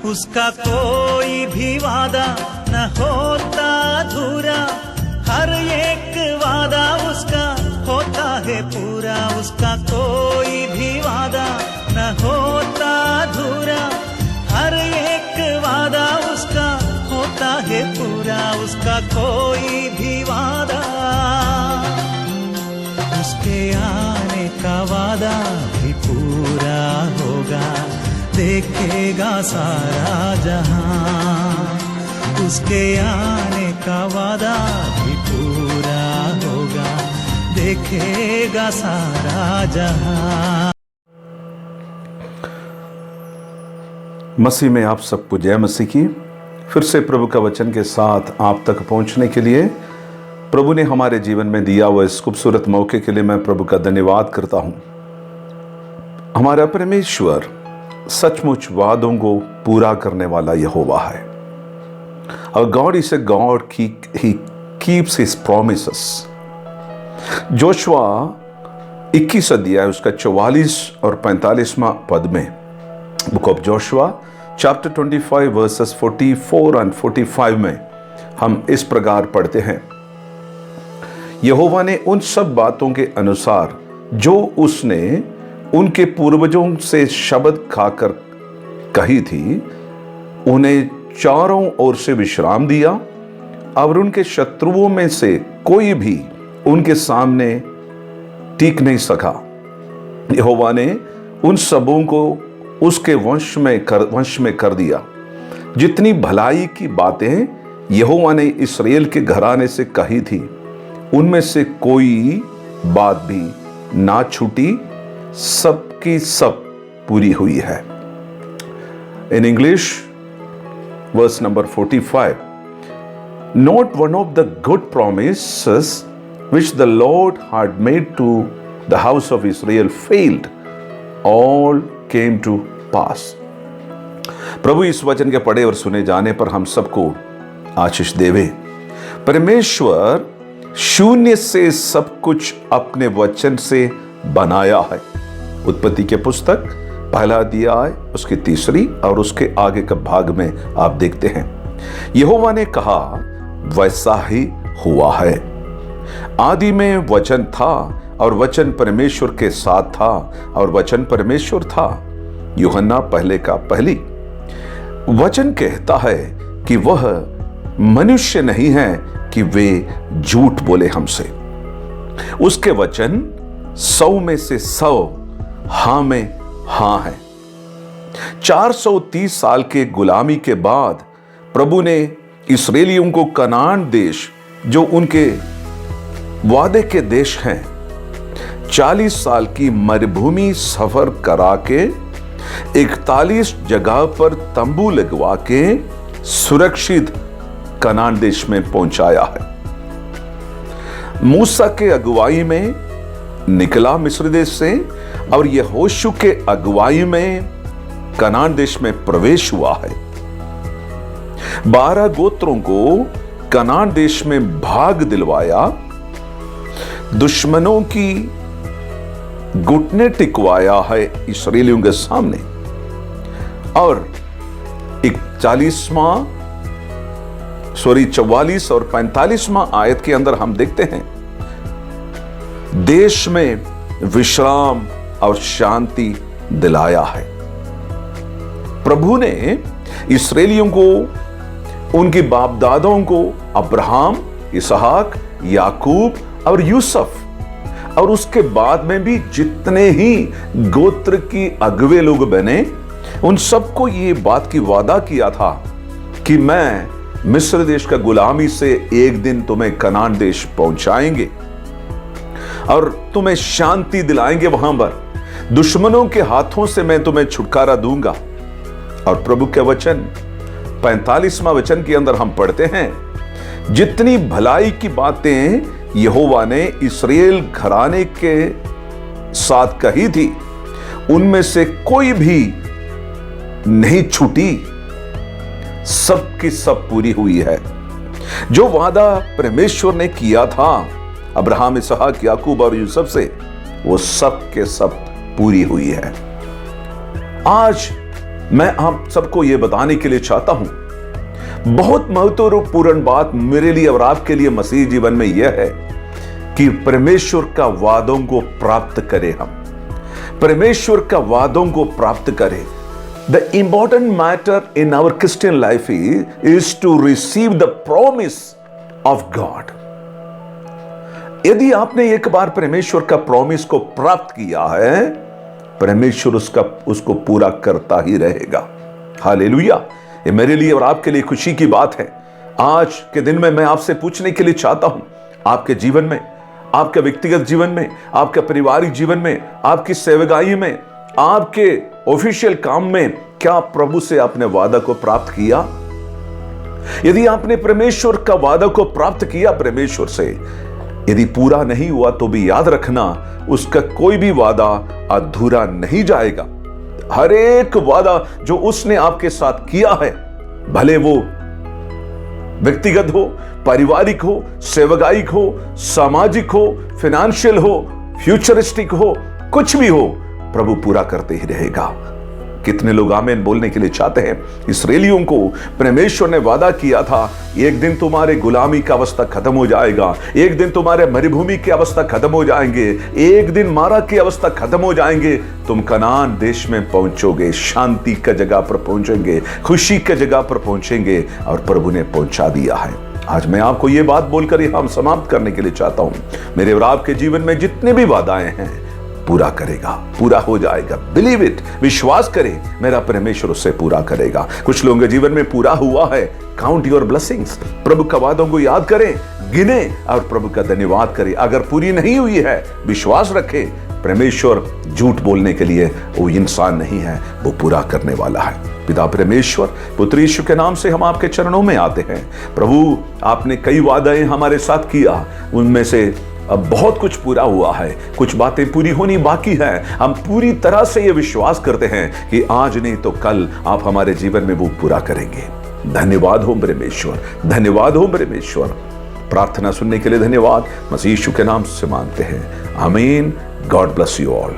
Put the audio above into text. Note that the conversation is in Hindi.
उसका कोई भी वादा न होता अधूरा, हर एक वादा उसका होता है पूरा। उसका कोई भी वादा न होता अधूरा, हर एक वादा उसका होता है पूरा। उसका कोई भी वादा, उसके आने का वादा भी पूरा होगा, देखेगा सारा जहां। उसके आने का वादा भी पूरा होगा, देखेगा सारा जहां। मसीह में आप सबको जय मसीह की। फिर से प्रभु का वचन के साथ आप तक पहुंचने के लिए प्रभु ने हमारे जीवन में दिया हुआ इस खूबसूरत मौके के लिए मैं प्रभु का धन्यवाद करता हूं। हमारा परमेश्वर सचमुच वादों को पूरा करने वाला यहोवा है। और God is a god he keeps his promises. Joshua 21 अध्याय उसका 44 और 45वां पद में, book of Joshua chapter 25 versus 44 and 45 में हम इस प्रकार पढ़ते हैं, यहोवा ने उन सब बातों के अनुसार जो उसने उनके पूर्वजों से शब्द खाकर कही थी, उन्हें चारों ओर से विश्राम दिया और उनके शत्रुओं में से कोई भी उनके सामने टिक नहीं सका। यहोवा ने उन सबों को उसके वंश में कर दिया। जितनी भलाई की बातें यहोवा ने इस्राएल के घराने से कही थी, उनमें से कोई बात भी ना छूटी, सबकी सब पूरी हुई है। In English verse number 45, not one of the good promises which the Lord had made to the house of Israel failed, all came to pass। प्रभु इस वचन के पढ़े और सुने जाने पर हम सबको आशीष देवे। परमेश्वर शून्य से सब कुछ अपने वचन से बनाया है। उत्पत्ति के पुस्तक पहला अध्याय उसकी 3 और उसके आगे का भाग में आप देखते हैं, यहोवा ने कहा वैसा ही हुआ है। आदि में वचन था और वचन परमेश्वर के साथ था और वचन परमेश्वर था। यूहन्ना पहले का पहली। वचन कहता है कि वह मनुष्य नहीं है कि वे झूठ बोले हमसे। उसके वचन 100 में से 100 हां में हां है। 430 साल के गुलामी के बाद प्रभु ने इस्राएलियों को कनान देश, जो उनके वादे के देश हैं, 40 साल की मरुभूमि सफर करा के 41 जगह पर तंबू लगवा के सुरक्षित कनान देश में पहुंचाया है। मूसा के अगुवाई में निकला मिस्र देश से और यहोशू के अगुवाई में कनान देश में प्रवेश हुआ है। 12 गोत्रों को कनान देश में भाग दिलवाया, दुश्मनों की घुटने टिकवाया है इस्राएलियों के सामने। और 44 और 45वां आयत के अंदर हम देखते हैं, देश में विश्राम और शांति दिलाया है। प्रभु ने इस्राएलियों को, उनके बाप दादों को अब्राहम, इसहाक, याकूब और यूसुफ, और उसके बाद में भी जितने ही गोत्र की अगुवे लोग बने, उन सबको ये बात की वादा किया था कि मैं मिस्र देश का गुलामी से एक दिन तुम्हें कनान देश पहुंचाएंगे और तुम्हें शांति दिलाएंगे। वहां पर दुश्मनों के हाथों से मैं तुम्हें छुटकारा दूंगा। और प्रभु के वचन 45वां वचन के अंदर हम पढ़ते हैं, जितनी भलाई की बातें यहोवा ने इस्राएल घराने के साथ कही थी, उनमें से कोई भी नहीं छूटी, सब की सब पूरी हुई है। जो वादा परमेश्वर ने किया था अब्राहम, इसहाक, याकूब और यूसुफ से, वो सब के सब पूरी हुई है। आज मैं आप सबको यह बताने के लिए चाहता हूं, बहुत महत्वपूर्ण बात मेरे लिए और आपके लिए मसीह जीवन में यह है कि परमेश्वर का वादों को प्राप्त करें। हम परमेश्वर का वादों को प्राप्त करें। The important matter in our Christian life is to receive the promise of God. यदि आपने एक बार परमेश्वर का प्रॉमिस को प्राप्त किया है, परमेश्वर उसको पूरा करता ही रहेगा। हालेलुया। ये मेरे लिए और आपके लिए खुशी की बात है। आज के दिन में मैं आपसे पूछने के लिए चाहता हूं, आपके जीवन में, आपके व्यक्तिगत जीवन में, आपके पारिवारिक जीवन में, आपकी सेवकाई में, आपके ऑफिशियल काम में, क्या प्रभु से आपने वादा को प्राप्त किया? यदि आपने परमेश्वर का वादा को प्राप्त किया परमेश्वर से, यदि पूरा नहीं हुआ तो भी याद रखना, उसका कोई भी वादा अधूरा नहीं जाएगा। हर एक वादा जो उसने आपके साथ किया है, भले वो व्यक्तिगत हो, पारिवारिक हो, सेवकाइक हो, सामाजिक हो, फाइनेंशियल हो, फ्यूचरिस्टिक हो, कुछ भी हो, प्रभु पूरा करते ही रहेगा। कितने लोग आमीन बोलने के लिए चाहते हैं? इस्राएलियों को परमेश्वर ने वादा किया था, एक दिन तुम्हारे गुलामी का अवस्था खत्म हो जाएगा, एक दिन तुम्हारे मरुभूमि की अवस्था खत्म हो जाएंगे, एक दिन मारा की अवस्था खत्म हो जाएंगे, तुम कनान देश में पहुंचोगे, शांति की जगह पर पहुंचेंगे, खुशी की जगह पर पहुंचेंगे, और प्रभु ने पहुंचा दिया है। आज मैं आपको यह बात बोलकर हम समाप्त करने के लिए चाहता हूं, मेरे और आपके जीवन में जितने भी वादाएं हैं पूरा करेगा, पूरा हो जाएगा। बिलीव इट, विश्वास करें, मेरा परमेश्वर उससे पूरा करेगा। कुछ लोगों के जीवन में पूरा हुआ है। काउंट योर ब्लेसिंग्स, प्रभु का वादों को याद करें, गिने और प्रभु का धन्यवाद करें। अगर पूरी नहीं हुई है, विश्वास रखें, परमेश्वर झूठ बोलने के लिए वो इंसान नहीं है, वो पूरा करने वाला है। पिता परमेश्वर, पुत्र यीशु के नाम से हम आपके चरणों में आते हैं। प्रभु, आपने कई वादे हमारे साथ किया, उनमें से अब बहुत कुछ पूरा हुआ है, कुछ बातें पूरी होनी बाकी है। हम पूरी तरह से ये विश्वास करते हैं कि आज नहीं तो कल आप हमारे जीवन में वो पूरा करेंगे। धन्यवाद हो परमेश्वर, धन्यवाद हो परमेश्वर। प्रार्थना सुनने के लिए धन्यवाद। मसीह यीशु के नाम से मांगते हैं, आमीन। God bless you all.